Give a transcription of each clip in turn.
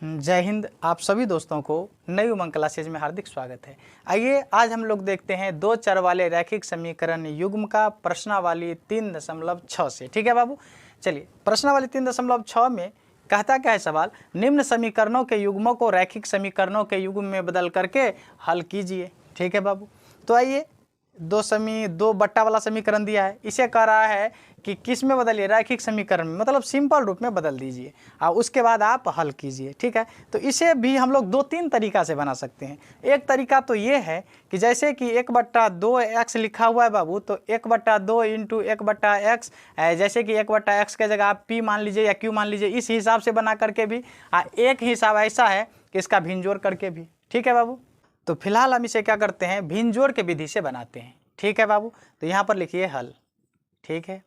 जय हिंद। आप सभी दोस्तों को नई उमंग क्लासेज में हार्दिक स्वागत है। आइए आज हम लोग देखते हैं दो चर वाले रैखिक समीकरण युग्म का प्रश्नावली 3.6 से। ठीक है बाबू, चलिए प्रश्नावली 3.6 में कहता क्या है सवाल, निम्न समीकरणों के युग्मों को रैखिक समीकरणों के युग्म में बदल करके हल कीजिए। ठीक है बाबू, तो आइए दो बट्टा वाला समीकरण दिया है, इसे कह रहा है कि किस में बदलिए, रैखिक समीकरण में, मतलब सिंपल रूप में बदल दीजिए और उसके बाद आप हल कीजिए। ठीक है, तो इसे भी हम लोग 2-3 तरीका से बना सकते हैं। एक तरीका तो ये है कि जैसे कि 1/2x लिखा हुआ है बाबू, तो 1/2 इंटू 1/x, जैसे कि 1/x के जगह आप p मान लीजिए या q मान लीजिए, इस हिसाब से बना करके भी, एक हिसाब ऐसा है कि इसका भिन्न जोड़ करके भी। ठीक है बाबू, तो फिलहाल हम इसे क्या करते हैं, भिन्न जोड़ के विधि से बनाते हैं। ठीक है बाबू, तो यहाँ पर लिखिए हल। ठीक है,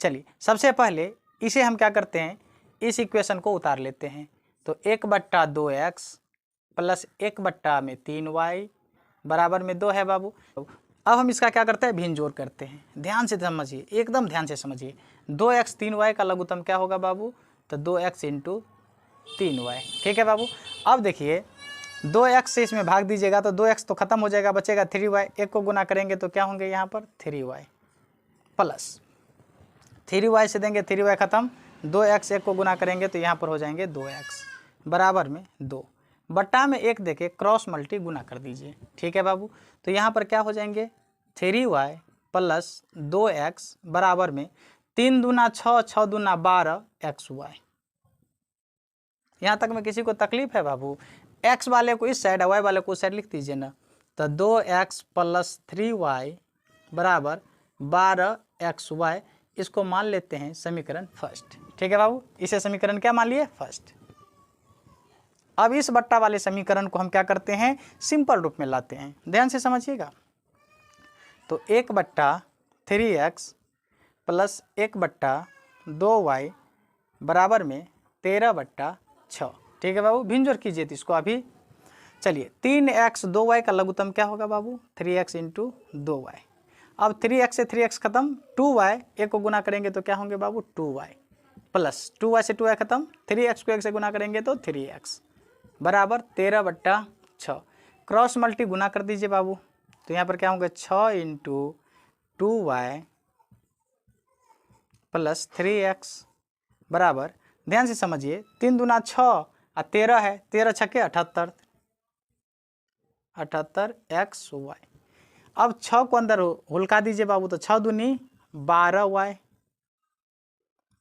चलिए सबसे पहले इसे हम क्या करते हैं, इस इक्वेशन को उतार लेते हैं। तो 1/2x प्लस 1/3y बराबर में 2 है बाबू। अब हम इसका क्या करते हैं, भिन्न जोड़ करते हैं। ध्यान से समझिए, एकदम ध्यान से समझिए। 2x 3y का लघुत्तम क्या होगा बाबू, तो 2x इंटू 3y। ठीक है बाबू, अब देखिए 2x से इसमें भाग दीजिएगा तो 2x तो खत्म हो जाएगा, बचेगा 3y। एक को गुना करेंगे तो क्या होंगे यहाँ पर 3y, प्लस 3y से देंगे 3y खत्म, 2x एक को गुना करेंगे तो यहाँ पर हो जाएंगे 2x बराबर में 2 बट्टा में 1 देके क्रॉस मल्टी गुना कर दीजिए। ठीक है बाबू, तो यहाँ पर क्या हो जाएंगे 3y प्लस 2x बराबर में 3 दूना 6, 6 दूना 12 xy। यहाँ तक में किसी को तकलीफ है बाबू, x वाले को इस साइड, y वाले को उस साइड लिख दीजिए ना। तो 2x प्लस 3y बराबर 12xy, इसको मान लेते हैं समीकरण फर्स्ट। ठीक है बाबू, इसे समीकरण क्या मान लिए, फर्स्ट। अब इस बट्टा वाले समीकरण को हम क्या करते हैं, सिंपल रूप में लाते हैं। ध्यान से समझिएगा। तो 1/3x प्लस 1/2y बराबर में 13/6। ठीक है बाबू, भिन्न जोड़ कीजिए तो इसको अभी। चलिए 3x 2y का लघुत्तम क्या होगा बाबू, 3x इंटू 2y। अब 3x से 3x खत्म, 2y एक को गुना करेंगे तो क्या होंगे बाबू 2y, प्लस 2y से 2y खत्म, 3x को 1 से गुना करेंगे तो 3x बराबर 13/6। क्रॉस मल्टी गुना कर दीजिए बाबू, तो यहाँ पर क्या होंगे 6 इंटू 2y प्लस 3x बराबर, ध्यान से समझिए, 3 दूना 6 और 13 है, 13 छक्के 78, 78xy। अब 6 को अंदर हुलका दीजिए बाबू, तो 6 दूनी 12y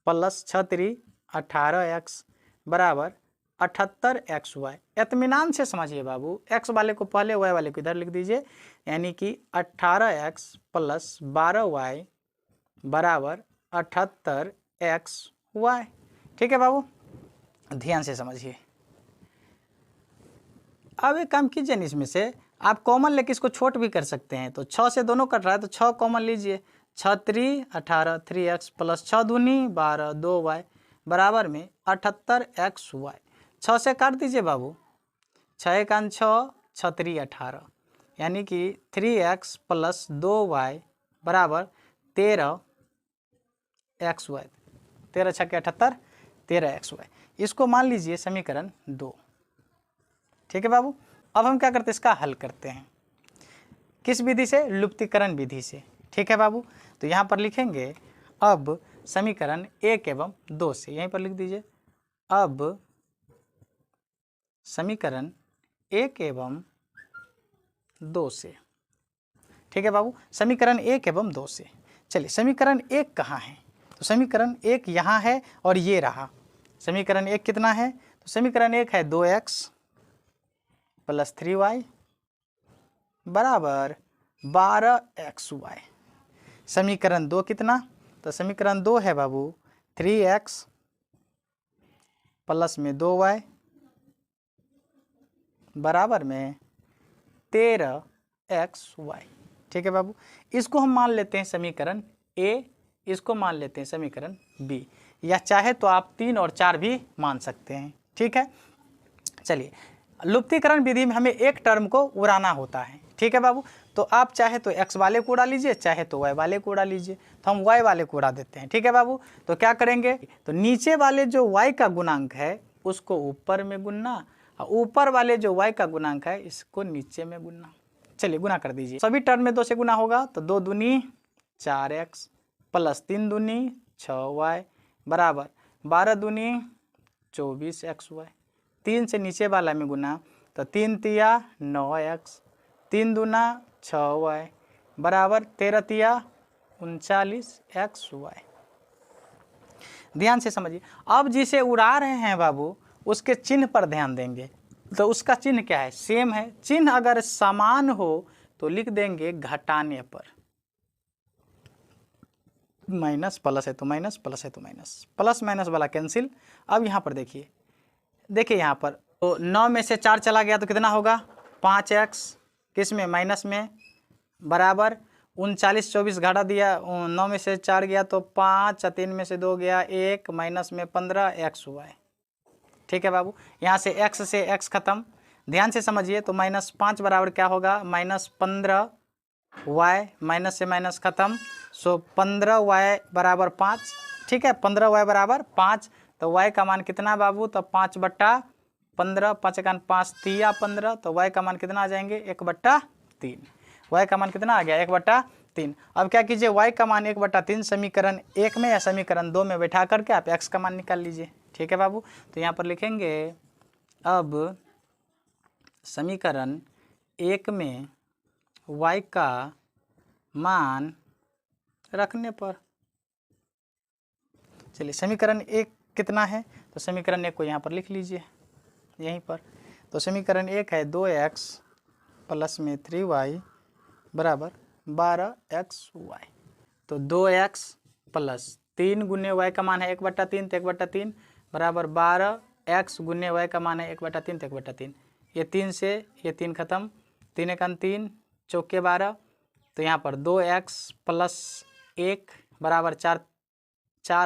प्लस 6 3 18x बराबर 78xy। इत्मीनान से समझिए बाबू, x वाले को पहले, y वाले को इधर लिख दीजिए, यानी कि 18x प्लस 12y बराबर 78xy। ठीक है बाबू, ध्यान से समझिए। अब एक काम कीजिए, इसमें से आप कॉमन लेके इसको छोट भी कर सकते हैं। तो 6 से दोनों कट रहा है तो 6 कॉमन लीजिए, 6 3 18 3x प्लस 6 दूनी 12 2y बराबर में 78xy। 6 से काट दीजिए बाबू, 6 1 6, 6 3 18, यानी कि 3x प्लस 2y बराबर 13xy। 13 छक्के 78, 13xy। इसको मान लीजिए समीकरण 2। ठीक है बाबू, अब हम क्या करते हैं, इसका हल करते हैं। किस विधि से, लुप्तीकरण विधि से। ठीक है बाबू, तो यहाँ पर लिखेंगे अब समीकरण 1 एवं 2 से, यहीं पर लिख दीजिए, अब समीकरण 1 एवं 2 से। ठीक है बाबू, समीकरण 1 एवं 2 से। चलिए समीकरण 1 कहाँ है, तो समीकरण 1 यहाँ है और ये रहा। समीकरण 1 कितना है, तो समीकरण 1 है 2x प्लस 3y बराबर 12xy। समीकरण 2 कितना, तो समीकरण 2 है बाबू 3x प्लस में 2y बराबर में 13xy। ठीक है बाबू, इसको हम मान लेते हैं समीकरण A, इसको मान लेते हैं समीकरण B, या चाहे तो आप 3 और 4 भी मान सकते हैं। ठीक है, चलिए लुप्तीकरण विधि में हमें एक टर्म को उड़ाना होता है। ठीक है बाबू, तो आप चाहे तो x वाले को उड़ा लीजिए, चाहे तो y वाले को उड़ा लीजिए। तो हम y वाले को उड़ा देते हैं। ठीक है बाबू, तो क्या करेंगे, तो नीचे वाले जो y का गुणांक है उसको ऊपर में गुनना और ऊपर वाले जो y का गुणांक है इसको नीचे में गुनना। चलिए गुना कर दीजिए। सभी टर्म में 2 से गुना होगा तो 2 दूनी 4x प्लस 3 दूनी 6y बराबर 12 दूनी 24xy। 3 से नीचे वाला में गुना तो 3 तिया 9x 3 दूना 6y बराबर 13 तिया 39xy। ध्यान से समझिए। अब जिसे उड़ा रहे हैं बाबू उसके चिन्ह पर ध्यान देंगे। तो उसका चिन्ह क्या है? सेम है। चिन्ह अगर समान हो तो लिख देंगे घटाने पर। माइनस प्लस है तो माइनस, प्लस है तो माइनस, प्लस माइनस वाला कैंसिल। अब यहाँ पर देखिए यहाँ पर तो 9 में से 4 चला गया तो कितना होगा? 5x किस में? माइनस में बराबर 39 24 घटा दिया 9 में से 4 गया तो 5 3 में से 2 गया 1 माइनस में 15xy। ठीक है बाबू। यहाँ से x खत्म। ध्यान से समझिए। तो -5 बराबर क्या होगा? -15y माइनस से माइनस खत्म। सो 15y बराबर 5। ठीक है 15y बराबर 5। तो y का मान कितना बाबू? तो 5/15 5 का 5 तिया 15। तो y का मान कितना आ जाएंगे? 1/3। y का मान कितना आ गया? 1/3। अब क्या कीजिए? y का मान 1/3 समीकरण 1 में या समीकरण 2 में बैठा करके आप x का मान निकाल लीजिए। ठीक है बाबू। तो यहाँ पर लिखेंगे अब समीकरण 1 में y का मान रखने पर। चलिए समीकरण 1 कितना है? तो समीकरण 1 को यहाँ पर लिख लीजिए यहीं पर। तो समीकरण 1 है 2x प्लस में 3y बराबर 12xy। तो 2x प्लस 3 गुने y का मान है 1/3 तो 1/3 बराबर 12x गुने y का मान है 1/3 तो 1/3। ये 3 से ये 3 खत्म। 3 1 3 चौके 12। तो यहाँ पर 2x प्लस 1 बराबर 4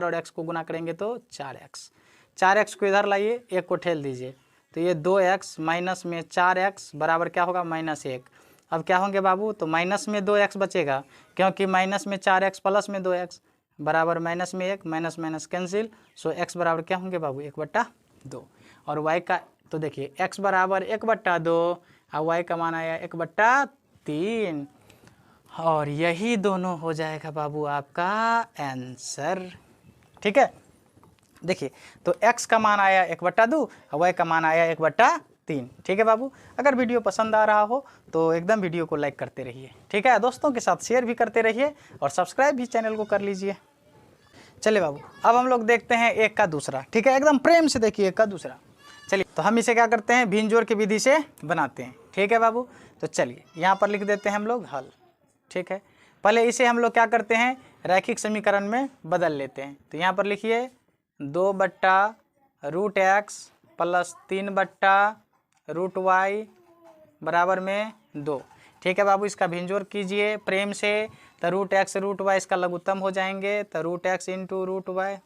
और x को गुना करेंगे तो 4x। 4x को इधर लाइए 1 को ठेल दीजिए। तो ये 2x माइनस में 4x बराबर क्या होगा? -1। अब क्या होंगे बाबू? तो माइनस में 2x बचेगा क्योंकि माइनस में 4x प्लस में 2x बराबर माइनस में 1 माइनस माइनस कैंसिल। सो x बराबर क्या होंगे बाबू? 1/2। और y का तो देखिए x बराबर 1/2 और y का मान आया 1/3 और यही दोनों हो जाएगा बाबू आपका आंसर। ठीक है देखिए तो x का मान आया 1/2 और y का मान आया 1/3। ठीक है बाबू। अगर वीडियो पसंद आ रहा हो तो एकदम वीडियो को लाइक करते रहिए। ठीक है दोस्तों के साथ शेयर भी करते रहिए और सब्सक्राइब भी चैनल को कर लीजिए। चलिए बाबू अब हम लोग देखते हैं एक का दूसरा। ठीक है एकदम प्रेम से देखिए एक का दूसरा। चलिए तो हम इसे क्या करते हैं? भिन्न जोड़ की विधि से बनाते हैं। ठीक है बाबू। तो चलिए यहाँ पर लिख देते हैं हम लोग हल। ठीक है पहले इसे हम लोग क्या करते हैं? रैखिक समीकरण में बदल लेते हैं। तो यहाँ पर लिखिए 2/√x प्लस 3/√y बराबर में 2। ठीक है बाबू। इसका भिन्नजोड़ कीजिए प्रेम से। तो √x √y इसका लघुत्तम हो जाएंगे तो √x इंटू √y।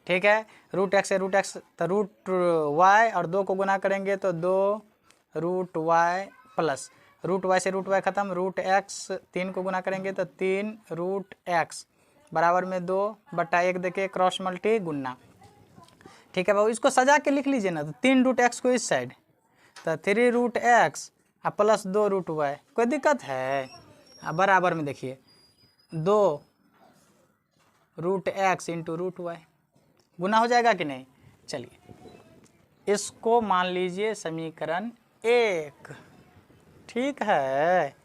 ठीक है √x से √x तो √y और 2 को गुना करेंगे तो 2√y प्लस √y से √y खत्म √x 3 को गुना करेंगे तो 3√x बराबर में 2/1 देके क्रॉस मल्टी गुन्ना। ठीक है बाबू। इसको सजा के लिख लीजिए ना। तो 3√x को इस साइड तो 3√x प्लस 2√y। कोई दिक्कत है? बराबर में देखिए 2√x इंटू √y गुना हो जाएगा कि नहीं? चलिए इसको मान लीजिए समीकरण 1। ठीक है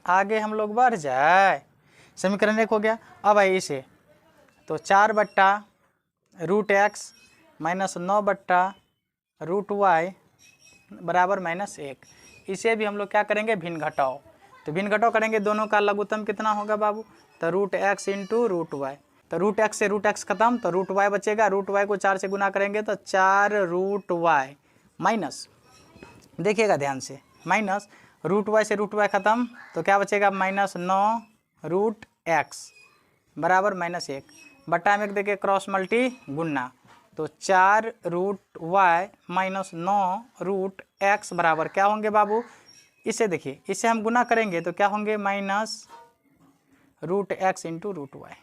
आगे हम लोग बढ़ जाए। समीकरण 1 हो गया। अब आइए इसे तो 4/√x माइनस 9/√y बराबर -1। इसे भी हम लोग क्या करेंगे? भिन्न घटाओ। तो भिन्न घटाओ करेंगे दोनों का लघुत्तम कितना होगा बाबू? तो √x इंटू √y। तो √x से √x खत्म तो √y बचेगा। √y को 4 से गुना करेंगे तो 4√y माइनस देखिएगा ध्यान से माइनस √y से √y खत्म तो क्या बचेगा? -9√x बराबर -1 बटा में देखिए क्रॉस मल्टी गुन्ना। तो 4√y माइनस 9√x बराबर क्या होंगे बाबू? इसे देखिए इसे हम गुना करेंगे तो क्या होंगे? -√x into √y।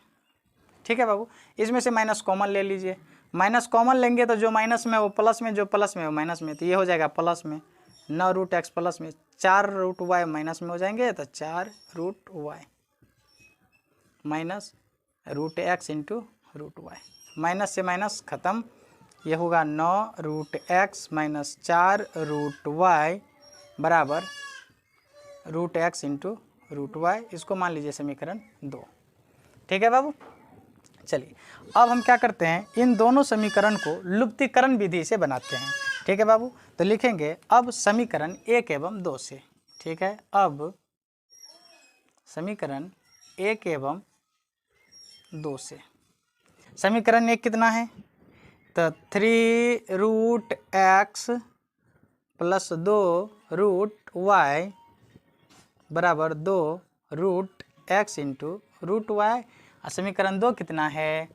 ठीक है बाबू। इसमें से माइनस कॉमन ले लीजिए माइनस कॉमन लेंगे तो जो माइनस में वो प्लस में, जो प्लस में वो माइनस में, तो ये हो जाएगा प्लस में 9 रूट एक्स प्लस में 4 रूट वाई माइनस में हो जाएंगे, तो 4 root y minus root x into root y, minus से माइनस ख़त्म, ये होगा 9 root x minus 4 root y बराबर root x into root y. इसको मान लीजिए समीकरण 2। ठीक है बाबू। चलिए अब हम क्या करते हैं, इन दोनों समीकरण को लुप्तीकरण विधि से बनाते हैं। ठीक है बाबू, तो लिखेंगे अब समीकरण 1 एवं 2 से। ठीक है, अब समीकरण 1 एवं 2 से। समीकरण 1 कितना है, तो 3 root x plus 2 root y बराबर 2 root x into root y. और समीकरण 2 कितना है,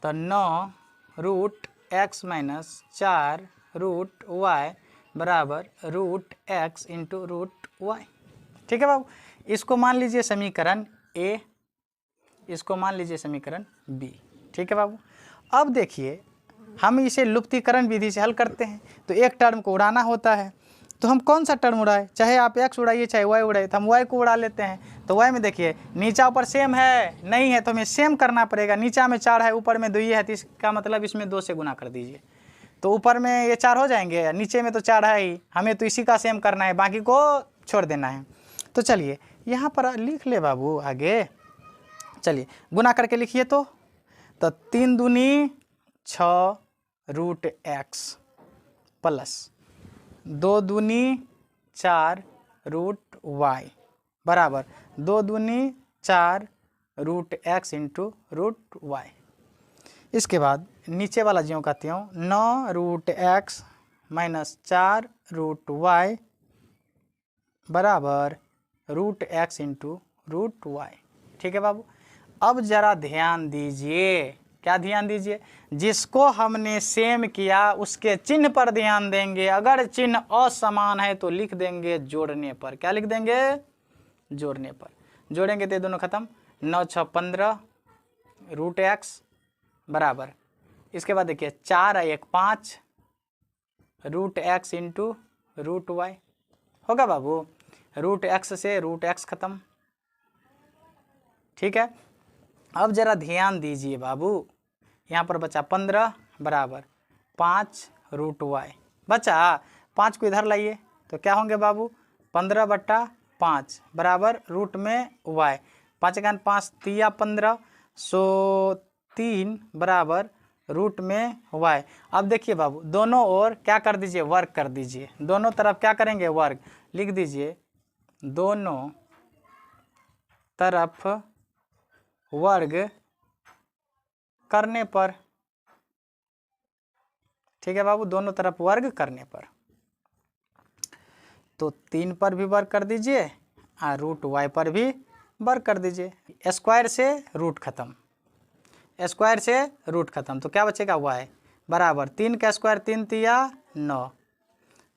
तो 9 root x minus 4 root y बराबर root x into root y. ठीक है बाबू, इसको मान लीजिए समीकरण ए, इसको मान लीजिए समीकरण बी। ठीक है बाबू, अब देखिए हम इसे लुप्तीकरण विधि से हल करते हैं, तो एक टर्म को उड़ाना होता है, तो हम कौन सा टर्म उड़ाए, चाहे आप एक्स उड़ाइए चाहे वाई उड़ाइए, तो हम वाई को उड़ा लेते हैं। तो वाई में देखिए नीचा ऊपर सेम है, नहीं है तो हमें सेम करना पड़ेगा। नीचा में 4 है, ऊपर में 2 है, तो इसका मतलब इसमें 2 से गुना कर दीजिए, तो ऊपर में ये 4 हो जाएंगे, नीचे में तो 4 है ही, हमें तो इसी का सेम करना है, बाकी को छोड़ देना है। तो चलिए यहाँ पर लिख ले बाबू आगे, चलिए गुना करके लिखिए, तो 3 दूनी 6 रूट एक्स प्लस 2 दूनी 4 रूट वाई बराबर 2 दूनी 4 root x into root y. इसके बाद नीचे वाला ज्यों का त्यों 9 root x minus 4 root y बराबर root x into root y. ठीक है बाबू, अब ज़रा ध्यान दीजिए, क्या ध्यान दीजिए, जिसको हमने सेम किया उसके चिन्ह पर ध्यान देंगे। अगर चिन्ह असमान है तो लिख देंगे जोड़ने पर। क्या लिख देंगे, जोड़ने पर। जोड़ेंगे तो ये दोनों खत्म, 9 6 15 रूट एक्स बराबर, इसके बाद देखिए 4 1 5 root x into root y होगा बाबू, रूट एक्स से रूट एक्स खत्म। ठीक है, अब जरा ध्यान दीजिए बाबू, यहाँ पर बचा 15 बराबर 5 रूट वाई, बचा 5 को इधर लाइए तो क्या होंगे बाबू, 15/5 बराबर रूट में वाई, 5 × 5 तिया 15, सो 3 बराबर रूट में वाई। अब देखिए बाबू दोनों ओर क्या कर दीजिए, वर्ग कर दीजिए, दोनों तरफ क्या करेंगे, वर्ग। लिख दीजिए दोनों तरफ वर्ग करने पर। ठीक है बाबू, दोनों तरफ वर्ग करने पर, तो 3 पर भी वर्ग कर दीजिए और रूट वाई पर भी वर्ग कर दीजिए। स्क्वायर से रूट खत्म, स्क्वायर से रूट खत्म, तो क्या बचेगा, वाई बराबर 3 का स्क्वायर 3 तिया 9,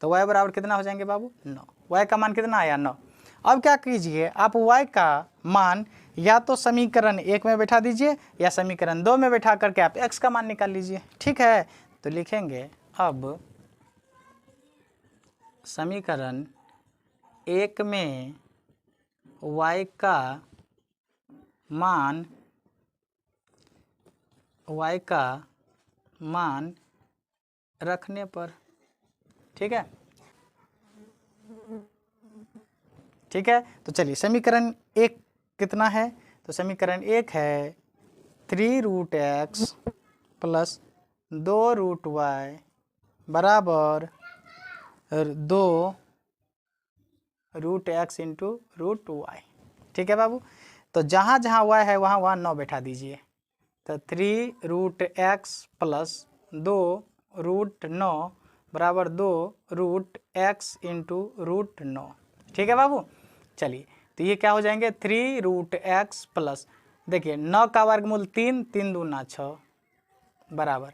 तो वाई बराबर कितना हो जाएंगे बाबू, 9। वाई का मान कितना आया, 9। अब क्या कीजिए आप, वाई का मान या तो समीकरण 1 में बैठा दीजिए या समीकरण 2 में बैठा करके आप x का मान निकाल लीजिए। ठीक है, तो लिखेंगे अब समीकरण 1 में y का मान रखने पर। ठीक है, ठीक है, तो चलिए समीकरण 1 कितना है, तो समीकरण 1 है 3 root x plus 2 root y बराबर 2 root x into root y. ठीक है बाबू, तो जहाँ जहाँ वाई है वहाँ वहाँ 9 बैठा दीजिए, तो 3 रूट एक्स प्लस 2 रूट 9 बराबर 2 रूट एक्स इंटू रूट 9। ठीक है बाबू, चलिए तो ये क्या हो जाएंगे, 3 रूट एक्स प्लस, देखिए 9 का वर्गमूल 3, 3 दूना 6 बराबर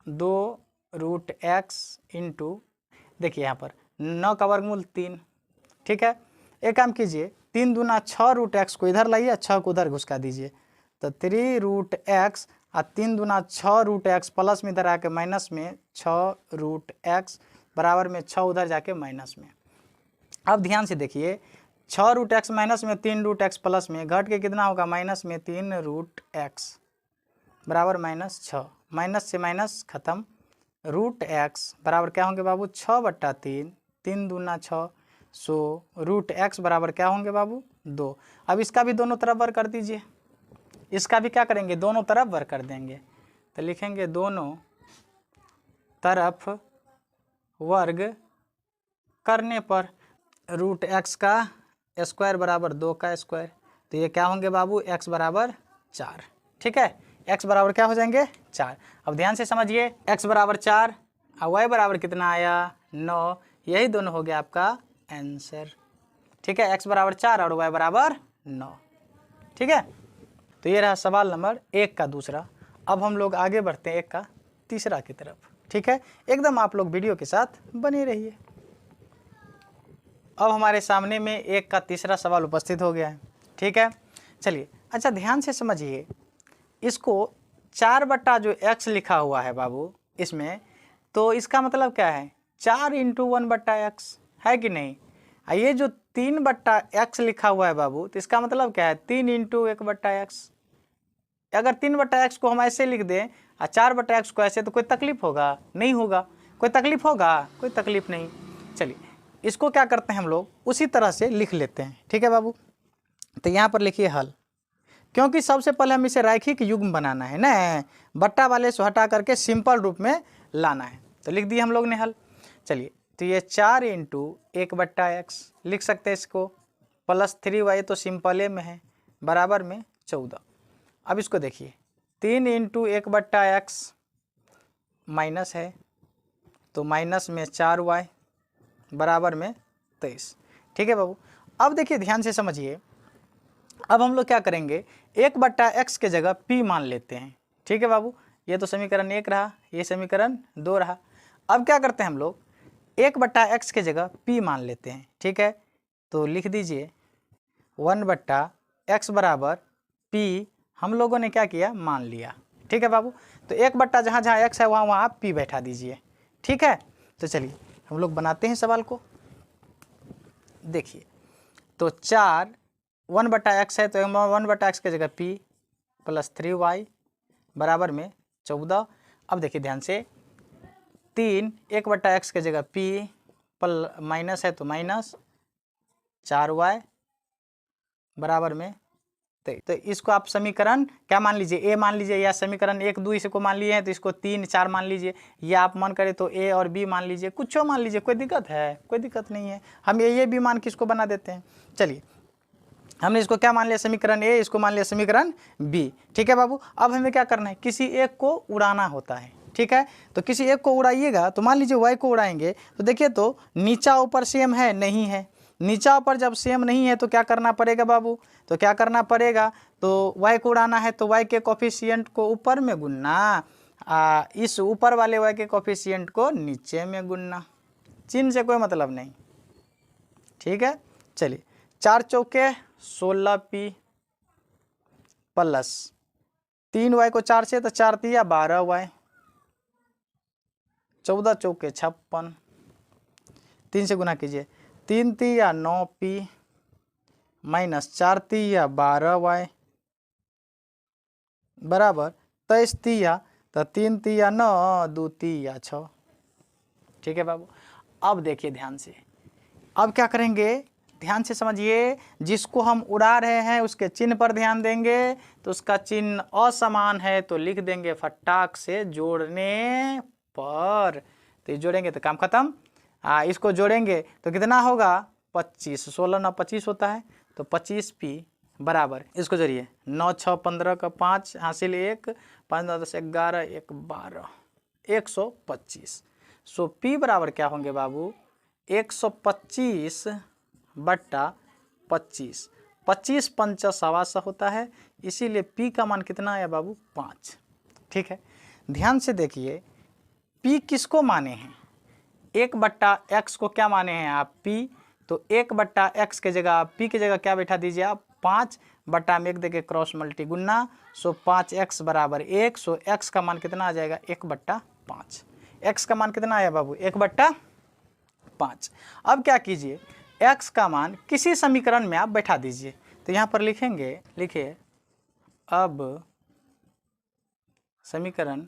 2 रूट एक्स इंटू, देखिए यहाँ पर 9 का वर्गमूल 3। ठीक है, एक काम कीजिए, 3 दूना 6 रूट एक्स को इधर लाइए, 6 को उधर घुसका दीजिए, तो 3 रूट एक्स और 3 दूना 6 रूट एक्स प्लस में इधर आके माइनस में 6 रूट एक्स बराबर में 6 उधर जाके माइनस में। अब ध्यान से देखिए 6 रूट एक्स माइनस में 3 रूट एक्स प्लस में घट के कितना होगा माइनस में 3 रूट एक्स बराबर माइनस 6, माइनस से माइनस खत्म, रूट एक्स बराबर क्या होंगे बाबू 6/3, 3 दूना 6, सो रूट एक्स बराबर क्या होंगे बाबू 2। अब इसका भी दोनों तरफ वर्ग कर दीजिए, इसका भी क्या करेंगे दोनों तरफ वर्ग कर देंगे, तो लिखेंगे दोनों तरफ वर्ग करने पर रूट एक्स का स्क्वायर बराबर 2 का स्क्वायर, तो ये क्या होंगे बाबू x बराबर 4। ठीक है, x बराबर क्या हो जाएंगे 4। अब ध्यान से समझिए x बराबर 4 और y बराबर कितना आया 9, यही दोनों हो गया आपका आंसर। ठीक है, x बराबर 4 और y बराबर 9। ठीक है, तो ये रहा सवाल नंबर 1 का दूसरा। अब हम लोग आगे बढ़ते हैं 1 का तीसरा की तरफ। ठीक है, एकदम आप लोग वीडियो के साथ बने रहिए। अब हमारे सामने में 1 का तीसरा सवाल उपस्थित हो गया है। ठीक है, चलिए अच्छा ध्यान से समझिए, इसको 4 बट्टा जो x लिखा हुआ है बाबू इसमें, तो इसका मतलब क्या है 4 × 1/x है कि नहीं। ये जो 3/x लिखा हुआ है बाबू, तो इसका मतलब क्या है 3 × 1/x। अगर 3/x को हम ऐसे लिख दें और 4/x को ऐसे, तो कोई तकलीफ होगा नहीं होगा, कोई तकलीफ होगा कोई तकलीफ नहीं। चलिए इसको क्या करते हैं हम लोग उसी तरह से लिख लेते हैं। ठीक है बाबू, तो यहाँ पर लिखिए हल, क्योंकि सबसे पहले हम इसे रैखिक युग्म बनाना है ना, बट्टा वाले से हटा करके सिंपल रूप में लाना है, तो लिख दिए हम लोग ने हल। चलिए तो ये 4 × 1/x लिख सकते हैं इसको, प्लस 3y तो सिंपले में है बराबर में 14। अब इसको देखिए 3 × 1/x माइनस है, तो माइनस में 4y बराबर में 23। ठीक है बाबू, अब देखिए ध्यान से समझिए, अब हम लोग क्या करेंगे 1/x के जगह p मान लेते हैं। ठीक है बाबू, ये तो समीकरण 1 रहा, ये समीकरण 2 रहा। अब क्या करते हैं हम लोग 1/x के जगह p मान लेते हैं। ठीक है, तो लिख दीजिए 1/x बराबर p, हम लोगों ने क्या किया मान लिया। ठीक है बाबू, तो 1/ जहाँ जहाँ x है वहाँ वहाँ आप p बैठा दीजिए। ठीक है, तो चलिए हम लोग बनाते हैं सवाल को। देखिए तो 4 1/x है, तो 1/x के जगह p प्लस 3y बराबर में 14। अब देखिए ध्यान से 3 1/x के जगह p माइनस है, तो माइनस 4y बराबर में 23। तो इसको आप समीकरण क्या मान लीजिए a मान लीजिए, या समीकरण 1 2 इसको मान लिए हैं तो इसको 3 4 मान लीजिए, या आप मन करे तो a और b मान लीजिए, कुछ मान लीजिए, कोई दिक्कत है कोई दिक्कत नहीं है। हम ये b मान के इसको बना देते हैं। चलिए हमने इसको क्या मान लिया समीकरण a, इसको मान लिया समीकरण b। ठीक है बाबू, अब हमें क्या करना है किसी एक को उड़ाना होता है। ठीक है, तो किसी एक को उड़ाइएगा, तो मान लीजिए y को उड़ाएंगे, तो देखिए तो नीचा ऊपर सेम है नहीं है, नीचा ऊपर जब सेम नहीं है तो क्या करना पड़ेगा बाबू, तो क्या करना पड़ेगा, तो y को उड़ाना है तो y के कोफिशिएंट को ऊपर में गुनना, इस ऊपर वाले y के कोफिशिएंट को नीचे में गुनना, चिन्ह से कोई मतलब नहीं। ठीक है, चलिए 4 चौके 16p प्लस 3y को 4 से, तो 4 तिया 12y, 14 चौके 56, 3 से गुना कीजिए, 3 तिया 9p माइनस 4 तिया 12y बराबर 23 तिया, तो 3 तिया 9 2 तिया 6। ठीक है बाबू, अब देखिए ध्यान से, अब क्या करेंगे ध्यान से समझिए, जिसको हम उड़ा रहे हैं उसके चिन्ह पर ध्यान देंगे, तो उसका चिन्ह असमान है तो लिख देंगे फटाक से जोड़ने पर, तो ये जोड़ेंगे तो काम खत्म। इसको जोड़ेंगे तो कितना होगा 25, 16 9 25 होता है, तो 25p बराबर, इसको जोड़िए 9 6 15 का 5 हासिल 1 5 9 10 11 1 12 125। सो p बराबर क्या होंगे बाबू 125/25, 25 पंच 125 होता है, इसीलिए p का मान कितना आया बाबू 5। ठीक है, ध्यान से देखिए p किसको माने हैं 1/x को क्या माने हैं आप p, तो 1/x के जगह p की जगह क्या बैठा दीजिए आप 5 बटा में 1 देके क्रॉस मल्टी गुना, सो 5x बराबर 1, सो x का मान कितना आ जाएगा 1/5। x का मान कितना आया बाबू 1/5। अब क्या कीजिए, x का मान किसी समीकरण में आप बैठा दीजिए। तो यहाँ पर लिखेंगे, लिखिए अब समीकरण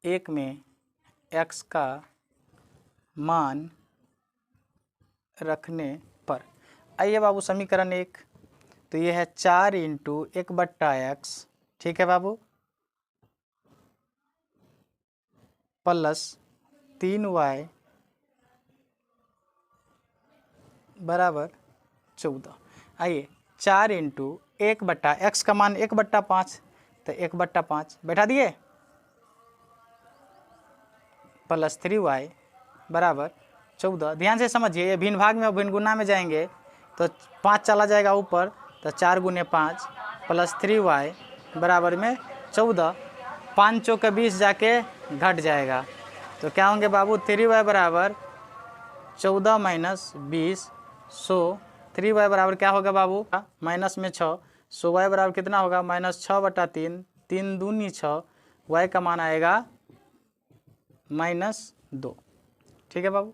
1 में x का मान रखने पर, आइए बाबू समीकरण 1, तो ये है 4 इंटू 1/x, ठीक है बाबू, प्लस 3y बराबर 14। आइए 4 इंटू 1/x का मान 1/5, तो 1/5 बैठा दिए, प्लस 3y बराबर 14। ध्यान से समझिए, ये भिन्न भाग में और भिन्न गुना में जाएंगे तो 5 चला जाएगा ऊपर, तो 4 गुने 5 प्लस 3y बराबर में 14। 5 चौक 20 जाके घट जाएगा, तो क्या होंगे बाबू 3y बराबर 14 माइनस 20, सो 3y बराबर क्या होगा बाबू माइनस में 6, सो y बराबर कितना होगा -6/3, 3 दूनी 6, y का मान आएगा -2। ठीक है बाबू,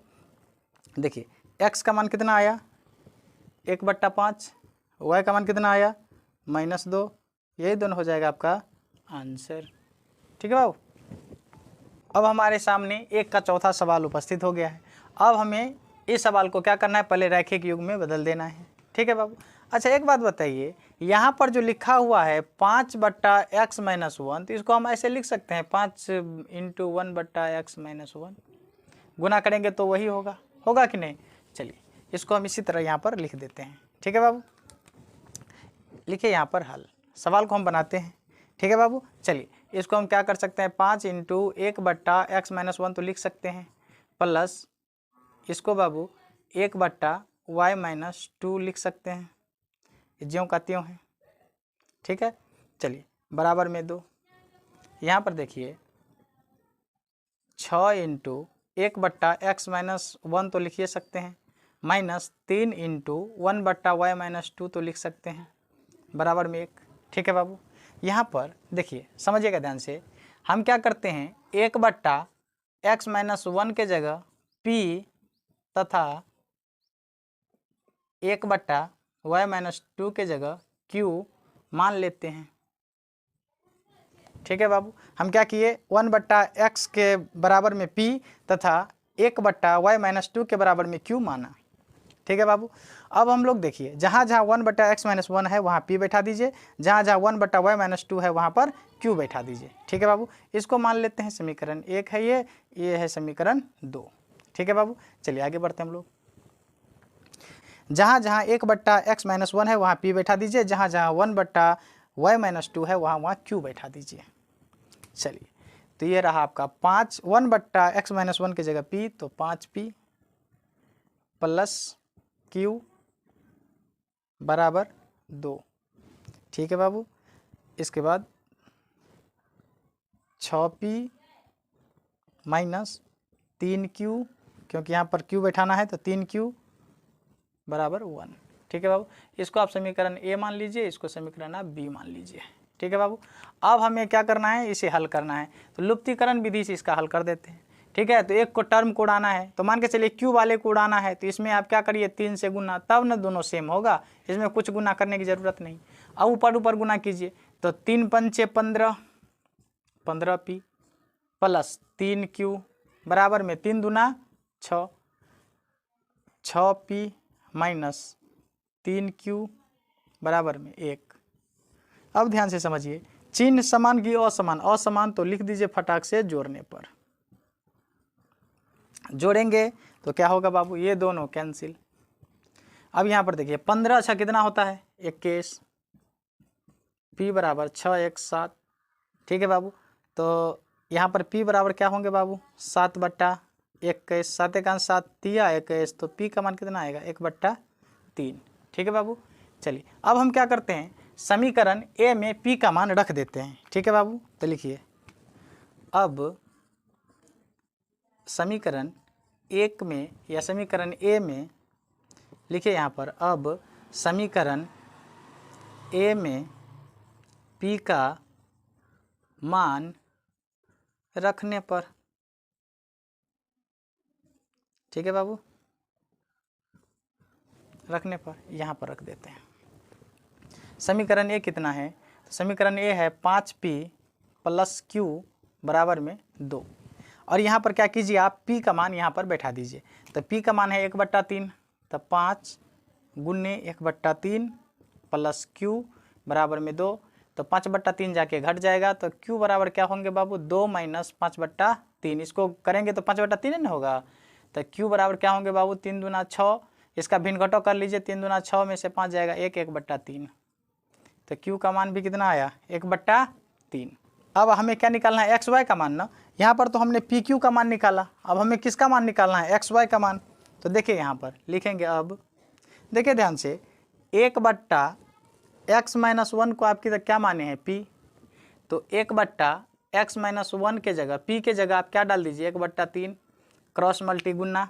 देखिए x का मान कितना आया 1/5, y का मान कितना आया -2, यही दोनों हो जाएगा आपका आंसर। ठीक है बाबू, अब हमारे सामने 1 का चौथा सवाल उपस्थित हो गया है। अब हमें इस सवाल को क्या करना है, पहले रैखिक युग में बदल देना है। ठीक है बाबू, अच्छा एक बात बताइए, यहाँ पर जो लिखा हुआ है 5/x - 1, तो इसको हम ऐसे लिख सकते हैं 5 इंटू 1/x - 1, गुना करेंगे तो वही होगा, होगा कि नहीं। चलिए इसको हम इसी तरह यहाँ पर लिख देते हैं। ठीक है बाबू, लिखिए यहाँ पर हल, सवाल को हम बनाते हैं। ठीक है बाबू, चलिए इसको हम क्या कर सकते हैं 5 इंटू 1/x - 1 तो लिख सकते हैं, प्लस इसको बाबू 1/y - 2 लिख सकते हैं, ज्यों का त्यों है। ठीक है, चलिए बराबर में 2। यहाँ पर देखिए 6 इंटू 1/x - 1 तो लिखिए सकते हैं, -3 इंटू 1/y - 2 तो लिख सकते हैं, बराबर में 1। ठीक है बाबू, यहाँ पर देखिए समझिएगा ध्यान से, हम क्या करते हैं 1/x - 1 के जगह p तथा 1/y - 2 के जगह q मान लेते हैं। ठीक है बाबू, हम क्या किए 1/x के बराबर में p तथा 1/y - 2 के बराबर में q माना। ठीक है बाबू, अब हम लोग देखिए जहाँ जहाँ 1/x - 1 है वहाँ p बैठा दीजिए, जहाँ जहाँ 1/y - 2 है वहाँ पर q बैठा दीजिए। ठीक है बाबू, इसको मान लेते हैं समीकरण 1 है ये है समीकरण 2। ठीक है बाबू, चलिए आगे बढ़ते हैं हम लोग। जहाँ जहाँ 1/x - 1 है वहाँ p बैठा दीजिए, जहाँ जहाँ 1/y - 2 है वहाँ वहाँ q बैठा दीजिए। चलिए तो ये रहा आपका 5, 1/x - 1 की जगह p, तो 5p प्लस q बराबर 2। ठीक है बाबू, इसके बाद 6p माइनस 3q, क्योंकि यहाँ पर q बैठाना है तो 3q बराबर 1। ठीक है बाबू, इसको आप समीकरण a मान लीजिए, इसको समीकरण आप b मान लीजिए। ठीक है बाबू, अब हमें क्या करना है, इसे हल करना है, तो लुप्तीकरण विधि से इसका हल कर देते हैं। ठीक है, तो एक को टर्म को उड़ाना है, तो मान के चलिए q वाले को उड़ाना है, तो इसमें आप क्या करिए 3 से गुना, तब न दोनों सेम होगा, इसमें कुछ गुना करने की ज़रूरत नहीं। अब ऊपर ऊपर गुना कीजिए, तो 3 पंचे 15, 15p प्लस 3q बराबर में 3 दूना 6, 6p माइनस 3q बराबर में 1। अब ध्यान से समझिए, चिन्ह समान की असमान, असमान तो लिख दीजिए फटाक से जोड़ने पर। जोड़ेंगे तो क्या होगा बाबू, ये दोनों कैंसिल। अब यहाँ पर देखिए 15 अच्छा कितना होता है 21, p बराबर 6 1 7। ठीक है बाबू, तो यहाँ पर p बराबर क्या होंगे बाबू 7/21, 7 1 7 तिया 21, तो p का मान कितना आएगा 1/3। ठीक है बाबू, चलिए अब हम क्या करते हैं, समीकरण a में p का मान रख देते हैं। ठीक है बाबू, तो लिखिए अब समीकरण 1 में या समीकरण a में लिखिए यहाँ पर, अब समीकरण ए में p का मान रखने पर, ठीक है बाबू, रखने पर यहाँ पर रख देते हैं। समीकरण ए कितना है? समीकरण ए है 5p + q बराबर में 2। और यहाँ पर क्या कीजिए आप p का मान यहाँ पर बैठा दीजिए। तो p का मान है 1/3, तो 5 गुने 1/3 + q बराबर में 2। तो 5/3 जाके घट जाएगा, तो q बराबर क्या होंगे बाबू? 2 - 5/3। इसको करेंगे तो 5/3 नहीं होगा, तो q बराबर क्या होंगे बाबू? 3 दूना 6। इसका भिन्न घटाव कर लीजिए, 3 दूना 6 में से 5 जाएगा 1/3। तो q का मान भी कितना आया? 1/3। अब हमें क्या निकालना है? एक्स वाई का मान ना। यहाँ पर तो हमने पी क्यू का मान निकाला, अब हमें किसका मान निकालना है? एक्स वाई का मान। तो देखिए यहाँ पर लिखेंगे, अब देखिए ध्यान से, 1/x-1 को आपकी क्या माने हैं? p। तो 1/x-1 के जगह p के जगह आप क्या डाल दीजिए? 1/3 क्रॉस मल्टी गुना,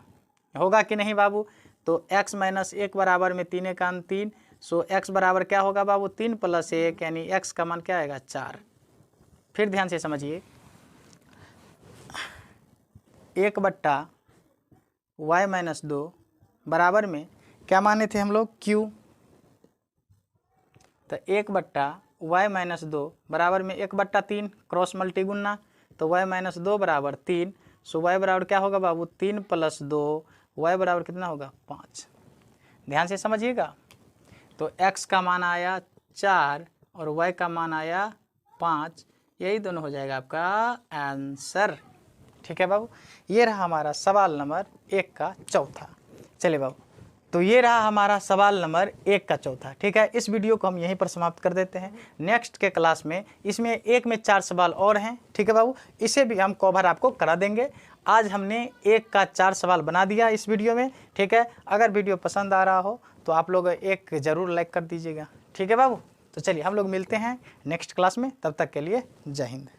होगा कि नहीं बाबू? तो x - 1 बराबर में 3 × 3, सो x बराबर क्या होगा बाबू? 3 + 1, यानी x का मान क्या आएगा? 4। फिर ध्यान से समझिए, 1/y-2 बराबर में क्या माने थे हम लोग? q। तो 1/y-2 बराबर में 1/3 क्रॉस मल्टी गुना, तो y - 2 बराबर 3, सो y बराबर क्या होगा बाबू? 3 + 2, y बराबर कितना होगा? 5। ध्यान से समझिएगा। तो x का मान आया 4 और y का मान आया 5, यही दोनों हो जाएगा आपका आंसर। ठीक है बाबू, ये रहा हमारा सवाल नंबर 1 का चौथा। चलिए बाबू, तो ये रहा हमारा सवाल नंबर 1 का चौथा। ठीक है, इस वीडियो को हम यहीं पर समाप्त कर देते हैं। नेक्स्ट के क्लास में इसमें 1 में 4 सवाल और हैं। ठीक है बाबू, इसे भी हम कवर आपको करा देंगे। आज हमने 1 का 4 सवाल बना दिया इस वीडियो में। ठीक है, अगर वीडियो पसंद आ रहा हो तो आप लोग एक ज़रूर लाइक कर दीजिएगा। ठीक है बाबू, तो चलिए हम लोग मिलते हैं नेक्स्ट क्लास में, तब तक के लिए जय हिंद।